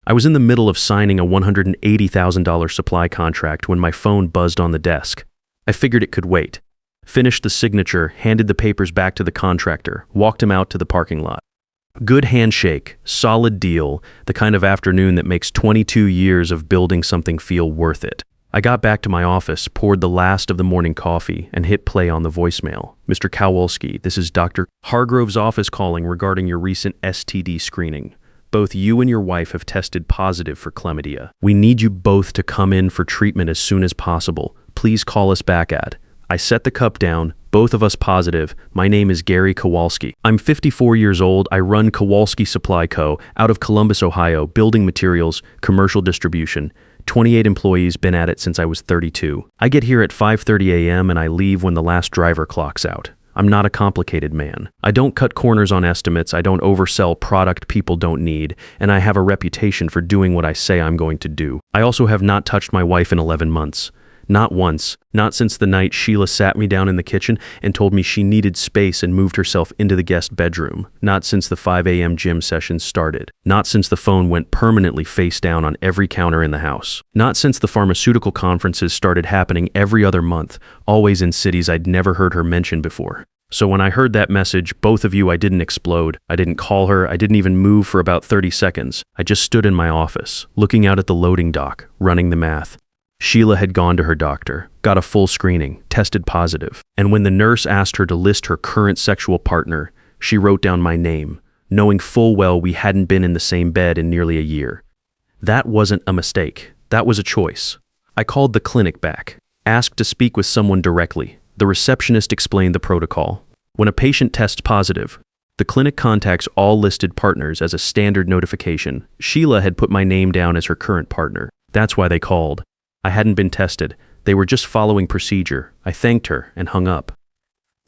I was in the middle of signing a $180,000 supply contract when my phone buzzed on the desk. I figured it could wait. Finished the signature, handed the papers back to the contractor, walked him out to the parking lot. Good handshake, solid deal, the kind of afternoon that makes 22 years of building something feel worth it. I got back to my office, poured the last of the morning coffee, and hit play on the voicemail. Mr. Kowalski, this is Dr. Hargrove's office calling regarding your recent STD screening. Both you and your wife have tested positive for chlamydia. We need you both to come in for treatment as soon as possible. Please call us back at. I set the cup down, both of us positive. My name is Gary Kowalski. I'm 54 years old. I run Kowalski Supply Co. out of Columbus, Ohio, building materials, commercial distribution. 28 employees, been at it since I was 32. I get here at 5:30 a.m. and I leave when the last driver clocks out. I'm not a complicated man. I don't cut corners on estimates, I don't oversell product people don't need, and I have a reputation for doing what I say I'm going to do. I also have not touched my wife in 11 months. Not once. Not since the night Sheila sat me down in the kitchen and told me she needed space and moved herself into the guest bedroom. Not since the 5 a.m. gym sessions started. Not since the phone went permanently face down on every counter in the house. Not since the pharmaceutical conferences started happening every other month, always in cities I'd never heard her mention before. So when I heard that message, both of you, I didn't explode. I didn't call her. I didn't even move for about 30 seconds. I just stood in my office, looking out at the loading dock, running the math. Sheila had gone to her doctor, got a full screening, tested positive, and when the nurse asked her to list her current sexual partner, she wrote down my name, knowing full well we hadn't been in the same bed in nearly a year. That wasn't a mistake. That was a choice. I called the clinic back, asked to speak with someone directly. The receptionist explained the protocol. When a patient tests positive, the clinic contacts all listed partners as a standard notification. Sheila had put my name down as her current partner. That's why they called. I hadn't been tested. They were just following procedure. I thanked her and hung up.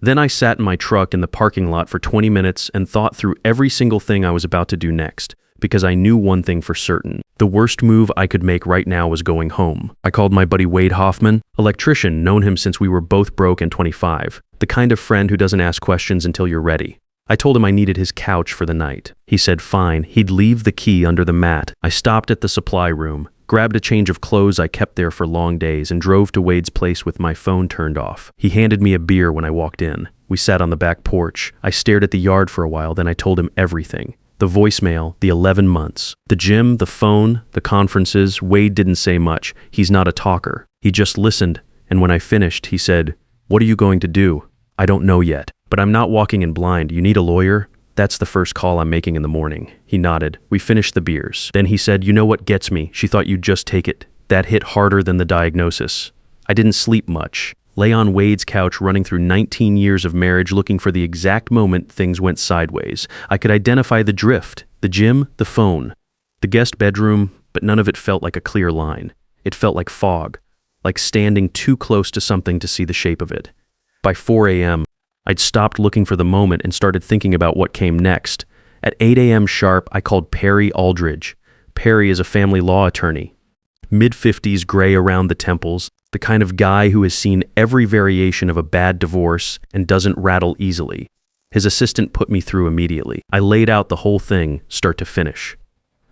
Then I sat in my truck in the parking lot for 20 minutes and thought through every single thing I was about to do next, because I knew one thing for certain. The worst move I could make right now was going home. I called my buddy Wade Hoffman, electrician, known him since we were both broke and 25, the kind of friend who doesn't ask questions until you're ready. I told him I needed his couch for the night. He said fine, he'd leave the key under the mat. I stopped at the supply room, grabbed a change of clothes I kept there for long days, and drove to Wade's place with my phone turned off. He handed me a beer when I walked in. We sat on the back porch. I stared at the yard for a while, then I told him everything. The voicemail, the 11 months, the gym, the phone, the conferences. Wade didn't say much. He's not a talker. He just listened, and when I finished, he said, "What are you going to do?" "I don't know yet, but I'm not walking in blind. You need a lawyer?" "That's the first call I'm making in the morning." He nodded. We finished the beers. Then he said, "You know what gets me? She thought you'd just take it." That hit harder than the diagnosis. I didn't sleep much. Lay on Wade's couch running through 19 years of marriage looking for the exact moment things went sideways. I could identify the drift, the gym, the phone, the guest bedroom, but none of it felt like a clear line. It felt like fog, like standing too close to something to see the shape of it. By 4 a.m., I'd stopped looking for the moment and started thinking about what came next. At 8 a.m. sharp, I called Perry Aldridge. Perry is a family law attorney. Mid-50s, gray around the temples, the kind of guy who has seen every variation of a bad divorce and doesn't rattle easily. His assistant put me through immediately. I laid out the whole thing, start to finish.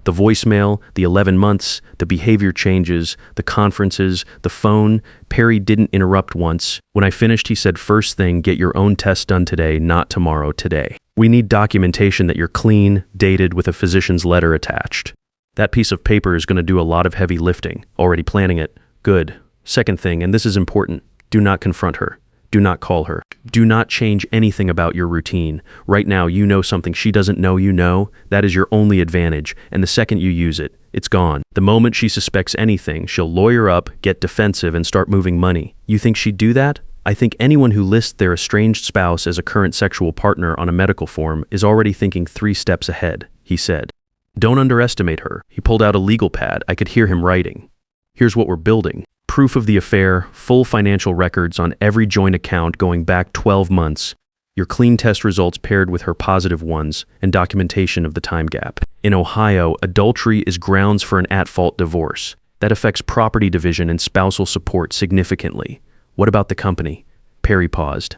The voicemail, the 11 months, the behavior changes, the conferences, the phone. Perry didn't interrupt once. When I finished, he said, "First thing, get your own test done today, not tomorrow, today. We need documentation that you're clean, dated, with a physician's letter attached." That piece of paper is going to do a lot of heavy lifting. Already planning it. Good. Second thing, and this is important, do not confront her. Do not call her. Do not change anything about your routine. Right now, you know something she doesn't know you know. That is your only advantage, and the second you use it, it's gone. The moment she suspects anything, she'll lawyer up, get defensive, and start moving money. You think she'd do that? I think anyone who lists their estranged spouse as a current sexual partner on a medical form is already thinking 3 steps ahead, he said. Don't underestimate her. He pulled out a legal pad. I could hear him writing. Here's what we're building. Proof of the affair, full financial records on every joint account going back 12 months, your clean test results paired with her positive ones, and documentation of the time gap. In Ohio, adultery is grounds for an at-fault divorce. That affects property division and spousal support significantly. What about the company? Perry paused.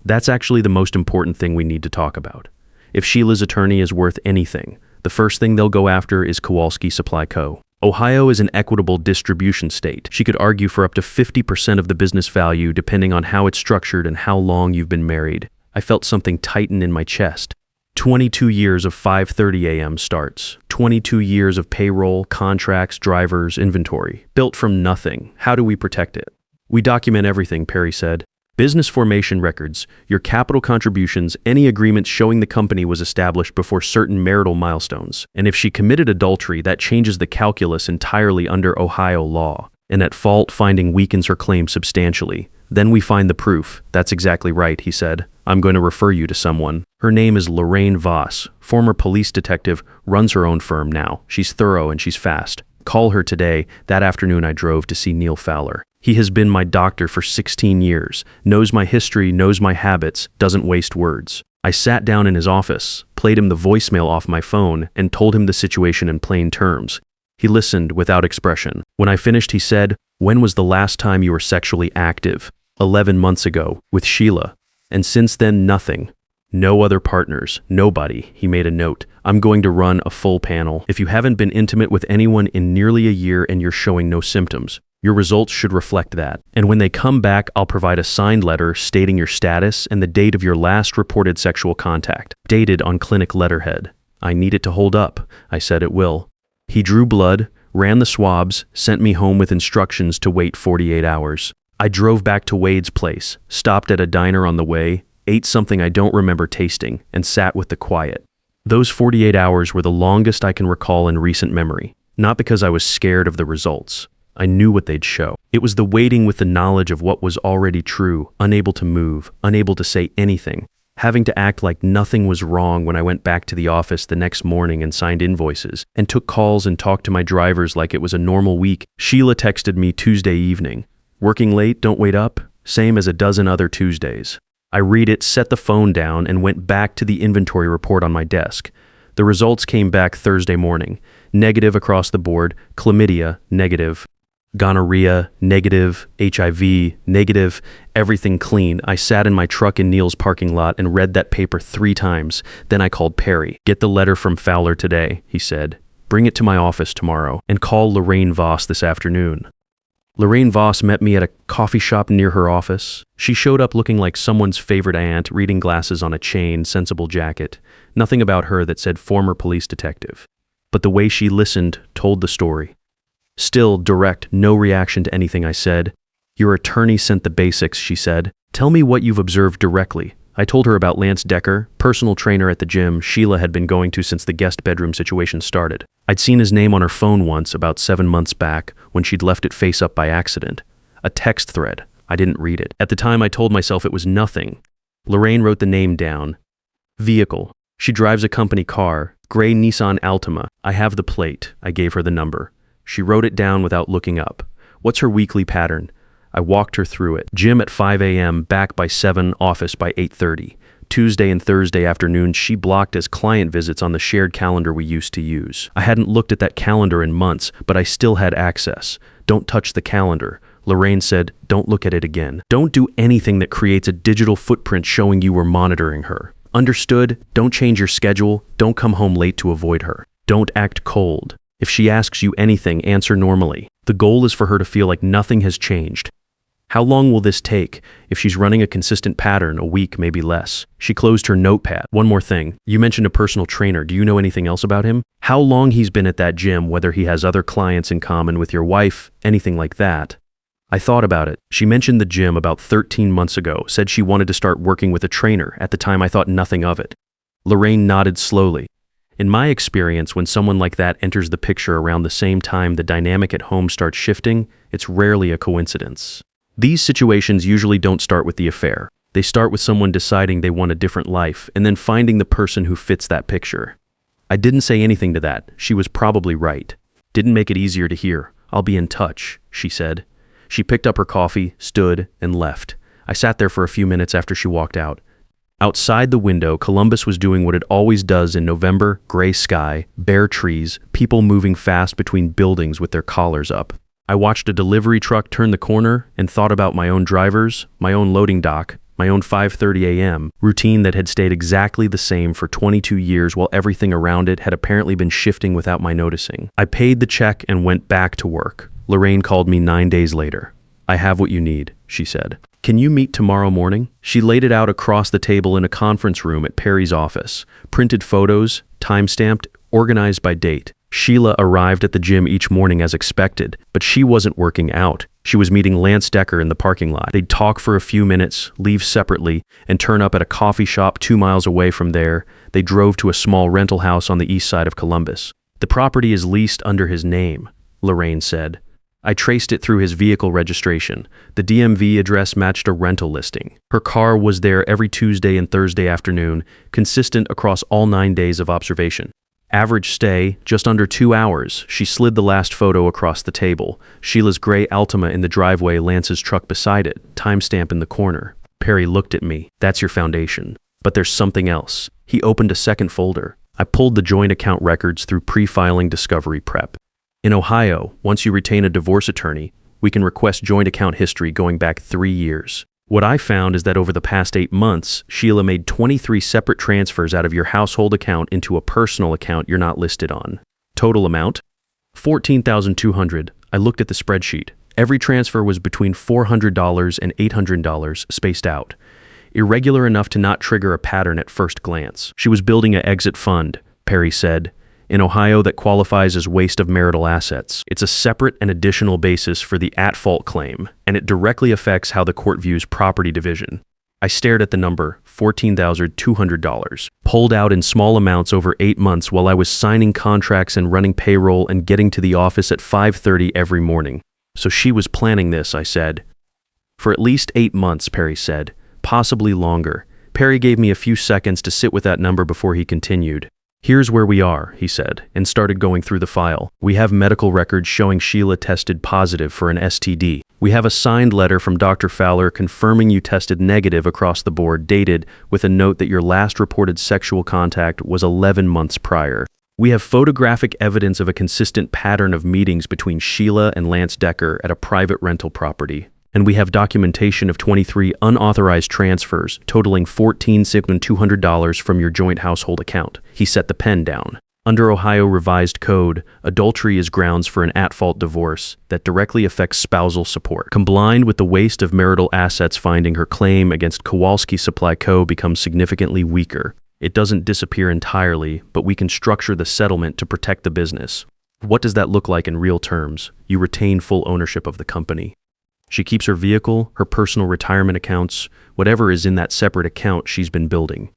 That's actually the most important thing we need to talk about. If Sheila's attorney is worth anything, The first thing they'll go after is Kowalski Supply Co. Ohio is an equitable distribution state. She could argue for up to 50% of the business value depending on how it's structured and how long you've been married. I felt something tighten in my chest. 22 years of 5:30 a.m. starts. 22 years of payroll, contracts, drivers, inventory. Built from nothing. How do we protect it? We document everything, Perry said. Business formation records, your capital contributions, any agreements showing the company was established before certain marital milestones. And if she committed adultery, that changes the calculus entirely under Ohio law. And at fault finding weakens her claim substantially. Then we find the proof. That's exactly right, he said. I'm going to refer you to someone. Her name is Lorraine Voss, former police detective, runs her own firm now. She's thorough and she's fast. Call her today. That afternoon I drove to see Neil Fowler. He has been my doctor for 16 years, knows my history, knows my habits, doesn't waste words. I sat down in his office, played him the voicemail off my phone, and told him the situation in plain terms. He listened without expression. When I finished, he said, "When was the last time you were sexually active?" 11 months ago, with Sheila. And since then, nothing. No other partners, nobody, he made a note. I'm going to run a full panel. If you haven't been intimate with anyone in nearly a year and you're showing no symptoms, your results should reflect that. And when they come back, I'll provide a signed letter stating your status and the date of your last reported sexual contact, dated on clinic letterhead. I need it to hold up. I said it will. He drew blood, ran the swabs, sent me home with instructions to wait 48 hours. I drove back to Wade's place, stopped at a diner on the way, ate something I don't remember tasting, and sat with the quiet. Those 48 hours were the longest I can recall in recent memory, not because I was scared of the results. I knew what they'd show. It was the waiting with the knowledge of what was already true, unable to move, unable to say anything, having to act like nothing was wrong when I went back to the office the next morning and signed invoices, and took calls and talked to my drivers like it was a normal week. Sheila texted me Tuesday evening. Working late, don't wait up? Same as a dozen other Tuesdays. I read it, set the phone down, and went back to the inventory report on my desk. The results came back Thursday morning. Negative across the board, chlamydia, negative. Gonorrhea, negative, HIV, negative, everything clean. I sat in my truck in Neil's parking lot and read that paper 3 times. Then I called Perry. Get the letter from Fowler today, he said. Bring it to my office tomorrow, and call Lorraine Voss this afternoon. Lorraine Voss met me at a coffee shop near her office. She showed up looking like someone's favorite aunt, reading glasses on a chain, sensible jacket. Nothing about her that said former police detective. But the way she listened told the story. Still direct, no reaction to anything I said. Your attorney sent the basics, she said. Tell me what you've observed directly. I told her about Lance Decker, personal trainer at the gym Sheila had been going to since the guest bedroom situation started. I'd seen his name on her phone once, about 7 months back, when she'd left it face up by accident. A text thread. I didn't read it. At the time, I told myself it was nothing. Lorraine wrote the name down. Vehicle. She drives a company car, gray Nissan Altima. I have the plate. I gave her the number. She wrote it down without looking up. What's her weekly pattern? I walked her through it. Gym at 5 a.m., back by 7, office by 8:30. Tuesday and Thursday afternoons she blocked as client visits on the shared calendar we used to use. I hadn't looked at that calendar in months, but I still had access. Don't touch the calendar. Lorraine said, don't look at it again. Don't do anything that creates a digital footprint showing you were monitoring her. Understood? Don't change your schedule. Don't come home late to avoid her. Don't act cold. If she asks you anything, answer normally. The goal is for her to feel like nothing has changed. How long will this take? If she's running a consistent pattern, a week, maybe less. She closed her notepad. One more thing. You mentioned a personal trainer. Do you know anything else about him? How long he's been at that gym, whether he has other clients in common with your wife, anything like that. I thought about it. She mentioned the gym about 13 months ago, said she wanted to start working with a trainer. At the time, I thought nothing of it. Lorraine nodded slowly. In my experience, when someone like that enters the picture around the same time the dynamic at home starts shifting, it's rarely a coincidence. These situations usually don't start with the affair. They start with someone deciding they want a different life and then finding the person who fits that picture. I didn't say anything to that. She was probably right. Didn't make it easier to hear. I'll be in touch, she said. She picked up her coffee, stood, and left. I sat there for a few minutes after she walked out. Outside the window, Columbus was doing what it always does in November: gray sky, bare trees, people moving fast between buildings with their collars up. I watched a delivery truck turn the corner and thought about my own drivers, my own loading dock, my own 5:30 a.m. routine that had stayed exactly the same for 22 years while everything around it had apparently been shifting without my noticing. I paid the check and went back to work. Lorraine called me 9 days later. "I have what you need," she said. "Can you meet tomorrow morning?" She laid it out across the table in a conference room at Perry's office. Printed photos, time-stamped, organized by date. Sheila arrived at the gym each morning as expected, but she wasn't working out. She was meeting Lance Decker in the parking lot. They'd talk for a few minutes, leave separately, and turn up at a coffee shop 2 miles away from there. They drove to a small rental house on the east side of Columbus. "The property is leased under his name," Lorraine said. I traced it through his vehicle registration. The DMV address matched a rental listing. Her car was there every Tuesday and Thursday afternoon, consistent across all 9 days of observation. Average stay, just under 2 hours. She slid the last photo across the table. Sheila's gray Altima in the driveway, Lance's truck beside it, timestamp in the corner. Perry looked at me. "That's your foundation. But there's something else." He opened a second folder. I pulled the joint account records through pre-filing discovery prep. In Ohio, once you retain a divorce attorney, we can request joint account history going back 3 years. What I found is that over the past 8 months, Sheila made 23 separate transfers out of your household account into a personal account you're not listed on. Total amount? $14,200. I looked at the spreadsheet. Every transfer was between $400 and $800 spaced out. Irregular enough to not trigger a pattern at first glance. She was building an exit fund, Perry said. In Ohio, that qualifies as waste of marital assets. It's a separate and additional basis for the at-fault claim, and it directly affects how the court views property division. I stared at the number, $14,200, pulled out in small amounts over 8 months while I was signing contracts and running payroll and getting to the office at 5:30 every morning. "So she was planning this," I said. "For at least 8 months, Perry said, possibly longer." Perry gave me a few seconds to sit with that number before he continued. "Here's where we are," he said, and started going through the file. "We have medical records showing Sheila tested positive for an STD. We have a signed letter from Dr. Fowler confirming you tested negative across the board, dated with a note that your last reported sexual contact was 11 months prior. We have photographic evidence of a consistent pattern of meetings between Sheila and Lance Decker at a private rental property. And we have documentation of 23 unauthorized transfers totaling $14,200 from your joint household account." He set the pen down. "Under Ohio Revised Code, adultery is grounds for an at-fault divorce that directly affects spousal support. Combined with the waste of marital assets, finding her claim against Kowalski Supply Co. becomes significantly weaker. It doesn't disappear entirely, but we can structure the settlement to protect the business. What does that look like in real terms? You retain full ownership of the company. She keeps her vehicle, her personal retirement accounts, whatever is in that separate account she's been building.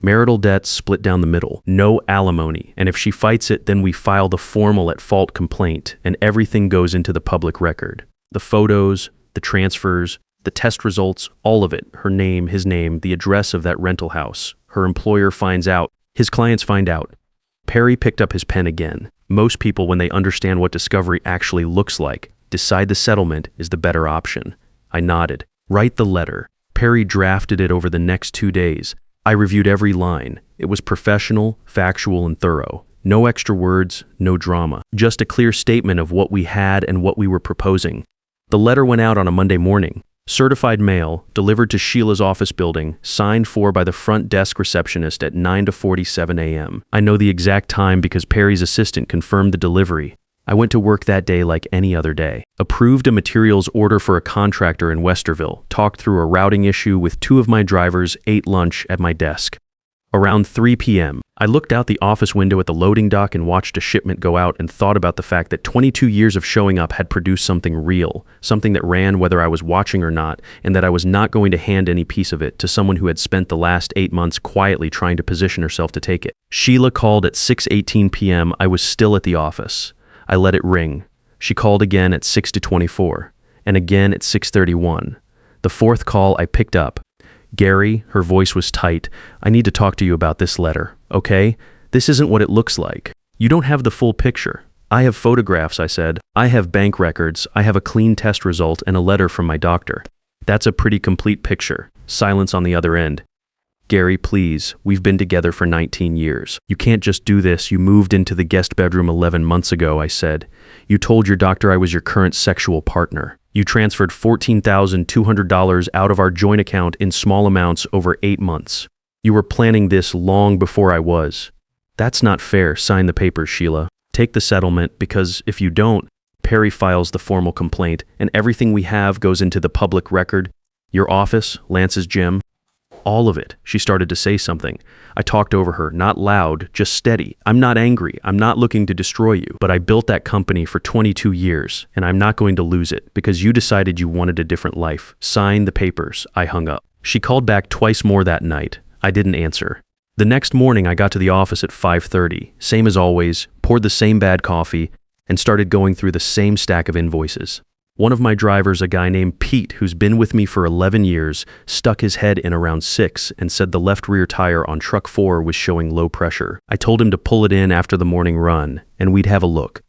Marital debts split down the middle, no alimony, and if she fights it, then we file the formal at-fault complaint, and everything goes into the public record. The photos, the transfers, the test results, all of it, her name, his name, the address of that rental house. Her employer finds out, his clients find out." Perry picked up his pen again. "Most people, when they understand what discovery actually looks like, decide the settlement is the better option." I nodded. "Write the letter." Perry drafted it over the next 2 days. I reviewed every line. It was professional, factual, and thorough. No extra words, no drama. Just a clear statement of what we had and what we were proposing. The letter went out on a Monday morning. Certified mail, delivered to Sheila's office building, signed for by the front desk receptionist at 9:47 a.m. I know the exact time because Perry's assistant confirmed the delivery. I went to work that day like any other day. Approved a materials order for a contractor in Westerville, talked through a routing issue with 2 of my drivers, ate lunch at my desk. Around 3 p.m., I looked out the office window at the loading dock and watched a shipment go out and thought about the fact that 22 years of showing up had produced something real, something that ran whether I was watching or not, and that I was not going to hand any piece of it to someone who had spent the last 8 months quietly trying to position herself to take it. Sheila called at 6:18 p.m. I was still at the office. I let it ring. She called again at 6:24, and again at 6:31. The 4th call I picked up. "Gary," her voice was tight, "I need to talk to you about this letter, okay? This isn't what it looks like. You don't have the full picture." "I have photographs," I said. "I have bank records. I have a clean test result and a letter from my doctor." "That's a pretty complete picture." Silence on the other end. "Gary, please, we've been together for 19 years. You can't just do this. You moved into the guest bedroom 11 months ago," I said. "You told your doctor I was your current sexual partner. You transferred $14,200 out of our joint account in small amounts over 8 months. You were planning this long before I was. That's not fair. Sign the papers, Sheila. Take the settlement, because if you don't, Perry files the formal complaint, and everything we have goes into the public record. Your office, Lance's gym, all of it. She started to say something. I talked over her, not loud, just steady. I'm not angry. I'm not looking to destroy you, but I built that company for 22 years, and I'm not going to lose it because you decided you wanted a different life. Sign the papers. I hung up. She called back twice more that night. I didn't answer. The next morning, I got to the office at 5:30, same as always, poured the same bad coffee, and started going through the same stack of invoices. One of my drivers, a guy named Pete, who's been with me for 11 years, stuck his head in around 6 and said the left rear tire on truck 4 was showing low pressure. I told him to pull it in after the morning run, and we'd have a look.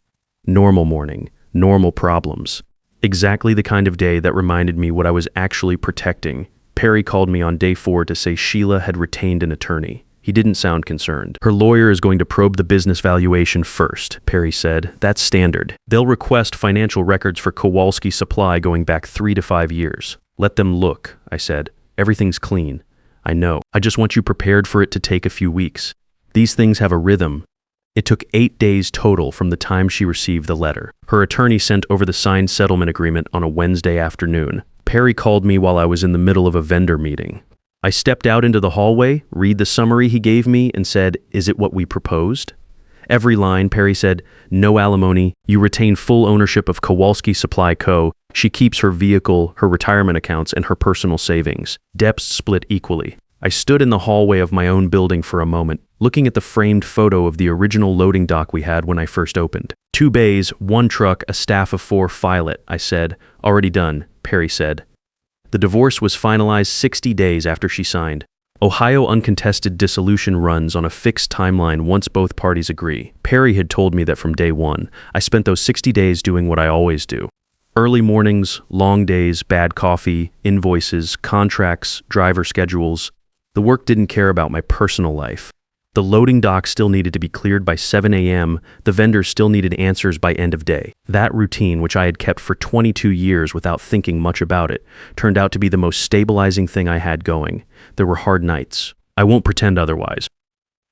Normal morning, normal problems. Exactly the kind of day that reminded me what I was actually protecting. Perry called me on day 4 to say Sheila had retained an attorney. He didn't sound concerned. Her lawyer is going to probe the business valuation first, Perry said. That's standard. They'll request financial records for Kowalski Supply going back 3 to 5 years. Let them look, I said. Everything's clean. I know. I just want you prepared for it to take a few weeks. These things have a rhythm. It took 8 days total from the time she received the letter. Her attorney sent over the signed settlement agreement on a Wednesday afternoon. Perry called me while I was in the middle of a vendor meeting. I stepped out into the hallway, read the summary he gave me, and said, "Is it what we proposed?" Every line, Perry said, "No alimony. You retain full ownership of Kowalski Supply Co. She keeps her vehicle, her retirement accounts, and her personal savings. Debts split equally." I stood in the hallway of my own building for a moment, looking at the framed photo of the original loading dock we had when I first opened. 2 bays, 1 truck, a staff of 4, file it, I said. "Already done," Perry said. The divorce was finalized 60 days after she signed. Ohio uncontested dissolution runs on a fixed timeline once both parties agree. Perry had told me that from day 1. I spent those 60 days doing what I always do. Early mornings, long days, bad coffee, invoices, contracts, driver schedules. The work didn't care about my personal life. The loading dock still needed to be cleared by 7 a.m. The vendors still needed answers by end of day. That routine, which I had kept for 22 years without thinking much about it, turned out to be the most stabilizing thing I had going. There were hard nights. I won't pretend otherwise.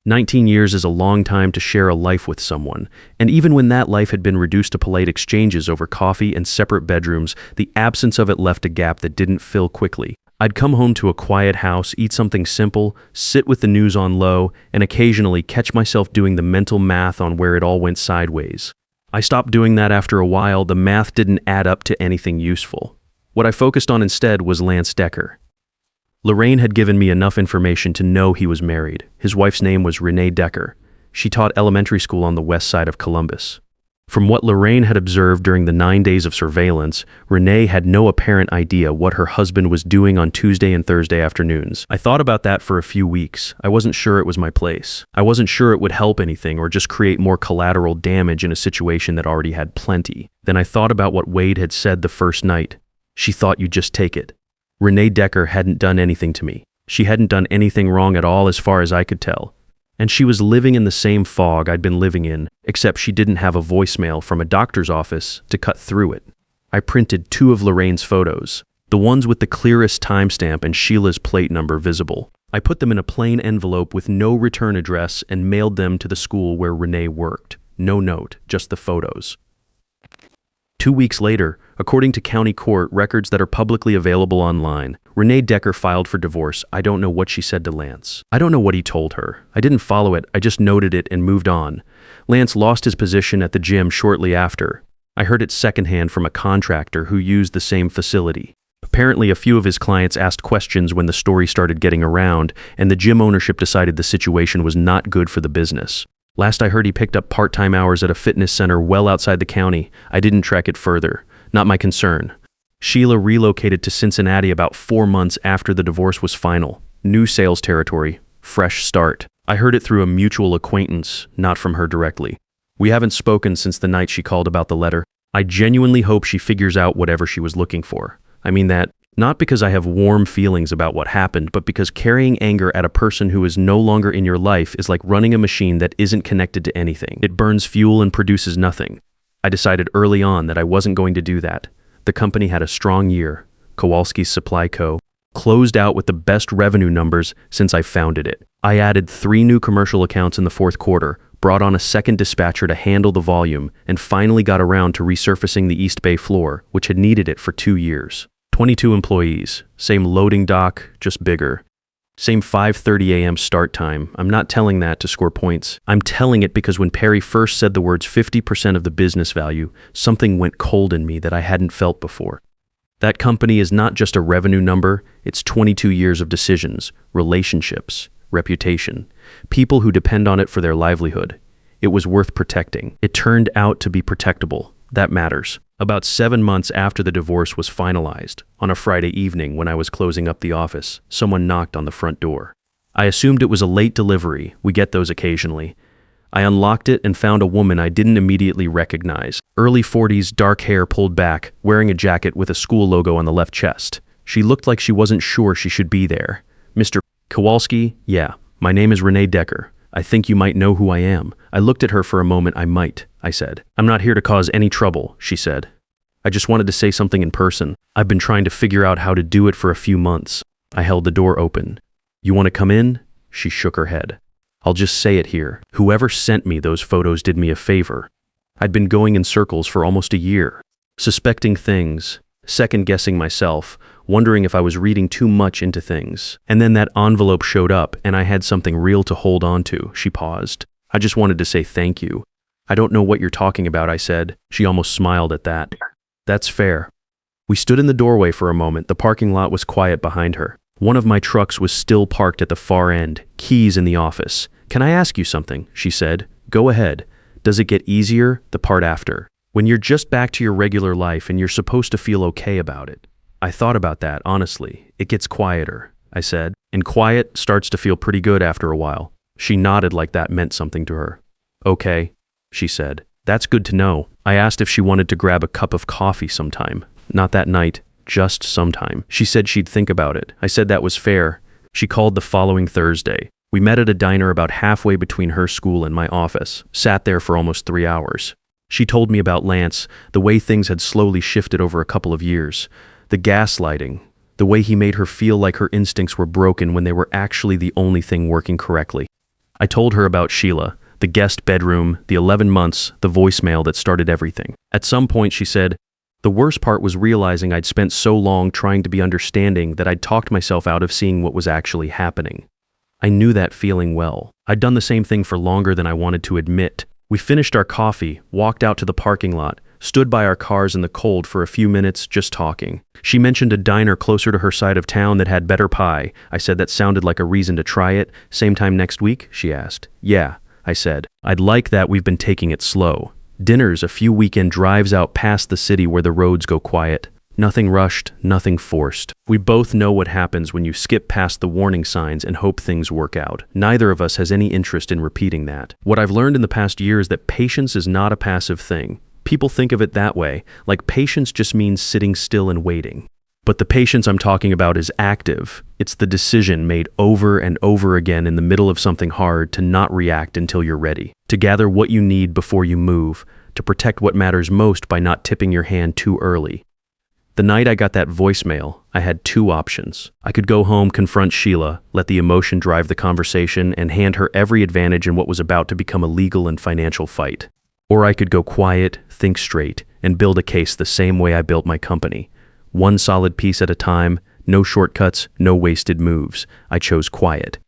19 years is a long time to share a life with someone, and even when that life had been reduced to polite exchanges over coffee and separate bedrooms, the absence of it left a gap that didn't fill quickly. I'd come home to a quiet house, eat something simple, sit with the news on low, and occasionally catch myself doing the mental math on where it all went sideways. I stopped doing that after a while. The math didn't add up to anything useful. What I focused on instead was Lance Decker. Lorraine had given me enough information to know he was married. His wife's name was Renee Decker. She taught elementary school on the west side of Columbus. From what Lorraine had observed during the 9 days of surveillance, Renee had no apparent idea what her husband was doing on Tuesday and Thursday afternoons. I thought about that for a few weeks. I wasn't sure it was my place. I wasn't sure it would help anything or just create more collateral damage in a situation that already had plenty. Then I thought about what Wade had said the first night. She thought you'd just take it. Renee Decker hadn't done anything to me. She hadn't done anything wrong at all as far as I could tell. And she was living in the same fog I'd been living in, except she didn't have a voicemail from a doctor's office to cut through it. I printed 2 of Lorraine's photos, the ones with the clearest timestamp and Sheila's plate number visible. I put them in a plain envelope with no return address and mailed them to the school where Renee worked. No note, just the photos. 2 weeks later, according to county court records that are publicly available online, Renee Decker filed for divorce. I don't know what she said to Lance. I don't know what he told her. I didn't follow it. I just noted it and moved on. Lance lost his position at the gym shortly after. I heard it secondhand from a contractor who used the same facility. Apparently, a few of his clients asked questions when the story started getting around, and the gym ownership decided the situation was not good for the business. Last I heard, he picked up part-time hours at a fitness center well outside the county. I didn't track it further. Not my concern. Sheila relocated to Cincinnati about 4 months after the divorce was final. New sales territory. Fresh start. I heard it through a mutual acquaintance, not from her directly. We haven't spoken since the night she called about the letter. I genuinely hope she figures out whatever she was looking for. I mean that, not because I have warm feelings about what happened, but because carrying anger at a person who is no longer in your life is like running a machine that isn't connected to anything. It burns fuel and produces nothing. I decided early on that I wasn't going to do that. The company had a strong year. Kowalski's Supply Co. closed out with the best revenue numbers since I founded it. I added 3 new commercial accounts in the fourth quarter, brought on a second dispatcher to handle the volume, and finally got around to resurfacing the East Bay floor, which had needed it for 2 years. 22 employees, same loading dock, just bigger. Same 5:30 a.m. start time. I'm not telling that to score points. I'm telling it because when Perry first said the words 50% of the business value, something went cold in me that I hadn't felt before. That company is not just a revenue number, it's 22 years of decisions, relationships, reputation, people who depend on it for their livelihood. It was worth protecting. It turned out to be protectable. That matters. About 7 months after the divorce was finalized, on a Friday evening when I was closing up the office, someone knocked on the front door. I assumed it was a late delivery. We get those occasionally. I unlocked it and found a woman I didn't immediately recognize. Early 40s, dark hair pulled back, wearing a jacket with a school logo on the left chest. She looked like she wasn't sure she should be there. Mr. Kowalski? Yeah, my name is Renee Decker. I think you might know who I am. I looked at her for a moment. I said. I'm not here to cause any trouble, she said. I just wanted to say something in person. I've been trying to figure out how to do it for a few months. I held the door open. You want to come in? She shook her head. I'll just say it here. Whoever sent me those photos did me a favor. I'd been going in circles for almost a year, suspecting things, second-guessing myself, wondering if I was reading too much into things. And then that envelope showed up, and I had something real to hold on to. She paused. I just wanted to say thank you. I don't know what you're talking about, I said. She almost smiled at that. That's fair. We stood in the doorway for a moment. The parking lot was quiet behind her. One of my trucks was still parked at the far end, keys in the office. Can I ask you something? She said. Go ahead. Does it get easier? The part after. When you're just back to your regular life and you're supposed to feel okay about it. I thought about that, honestly. It gets quieter, I said. And quiet starts to feel pretty good after a while. She nodded like that meant something to her. Okay, she said. That's good to know. I asked if she wanted to grab a cup of coffee sometime. Not that night, just sometime. She said she'd think about it. I said that was fair. She called the following Thursday. We met at a diner about halfway between her school and my office. Sat there for almost 3 hours. She told me about Lance, the way things had slowly shifted over a couple of years. The gaslighting, the way he made her feel like her instincts were broken when they were actually the only thing working correctly. I told her about Sheila, the guest bedroom, the 11 months, the voicemail that started everything. At some point, she said, the worst part was realizing I'd spent so long trying to be understanding that I'd talked myself out of seeing what was actually happening. I knew that feeling well. I'd done the same thing for longer than I wanted to admit. We finished our coffee, walked out to the parking lot, stood by our cars in the cold for a few minutes just talking. She mentioned a diner closer to her side of town that had better pie. I said that sounded like a reason to try it. Same time next week? She asked. Yeah, I said. I'd like that. We've been taking it slow. Dinners, a few weekend drives out past the city where the roads go quiet. Nothing rushed, nothing forced. We both know what happens when you skip past the warning signs and hope things work out. Neither of us has any interest in repeating that. What I've learned in the past year is that patience is not a passive thing. People think of it that way, like patience just means sitting still and waiting. But the patience I'm talking about is active. It's the decision made over and over again in the middle of something hard to not react until you're ready, to gather what you need before you move, to protect what matters most by not tipping your hand too early. The night I got that voicemail, I had 2 options. I could go home, confront Sheila, let the emotion drive the conversation, and hand her every advantage in what was about to become a legal and financial fight. Or I could go quiet, think straight, and build a case the same way I built my company. One solid piece at a time, no shortcuts, no wasted moves. I chose quiet.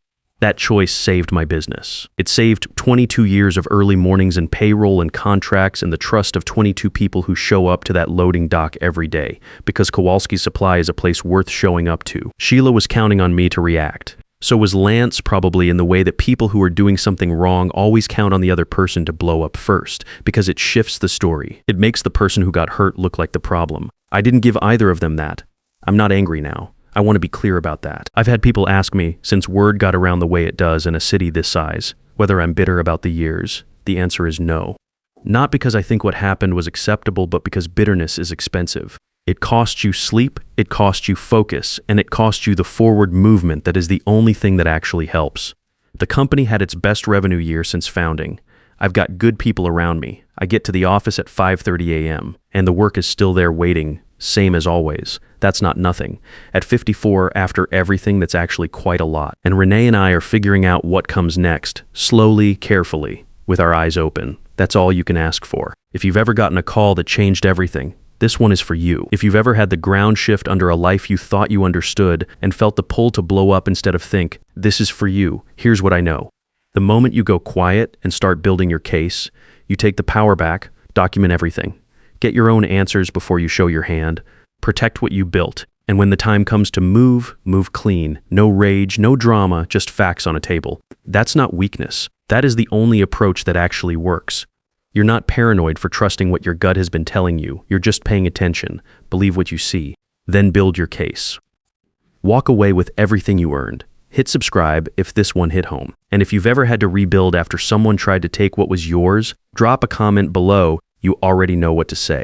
That choice saved my business. It saved 22 years of early mornings and payroll and contracts and the trust of 22 people who show up to that loading dock every day, because Kowalski Supply is a place worth showing up to. Sheila was counting on me to react. So was Lance, probably, in the way that people who are doing something wrong always count on the other person to blow up first, because it shifts the story. It makes the person who got hurt look like the problem. I didn't give either of them that. I'm not angry now. I want to be clear about that. I've had people ask me, since word got around the way it does in a city this size, whether I'm bitter about the years. The answer is no. Not because I think what happened was acceptable, but because bitterness is expensive. It costs you sleep, it costs you focus, and it costs you the forward movement that is the only thing that actually helps. The company had its best revenue year since founding. I've got good people around me. I get to the office at 5:30 a.m., and the work is still there waiting, same as always. That's not nothing. At 54, after everything, that's actually quite a lot. And Renee and I are figuring out what comes next, slowly, carefully, with our eyes open. That's all you can ask for. If you've ever gotten a call that changed everything, this one is for you. If you've ever had the ground shift under a life you thought you understood and felt the pull to blow up instead of think, this is for you. Here's what I know. The moment you go quiet and start building your case, you take the power back, document everything. Get your own answers before you show your hand. Protect what you built. And when the time comes to move clean. No rage, no drama, just facts on a table. That's not weakness. That is the only approach that actually works. You're not paranoid for trusting what your gut has been telling you. You're just paying attention. Believe what you see. Then build your case. Walk away with everything you earned. Hit subscribe if this one hit home. And if you've ever had to rebuild after someone tried to take what was yours, drop a comment below. You already know what to say.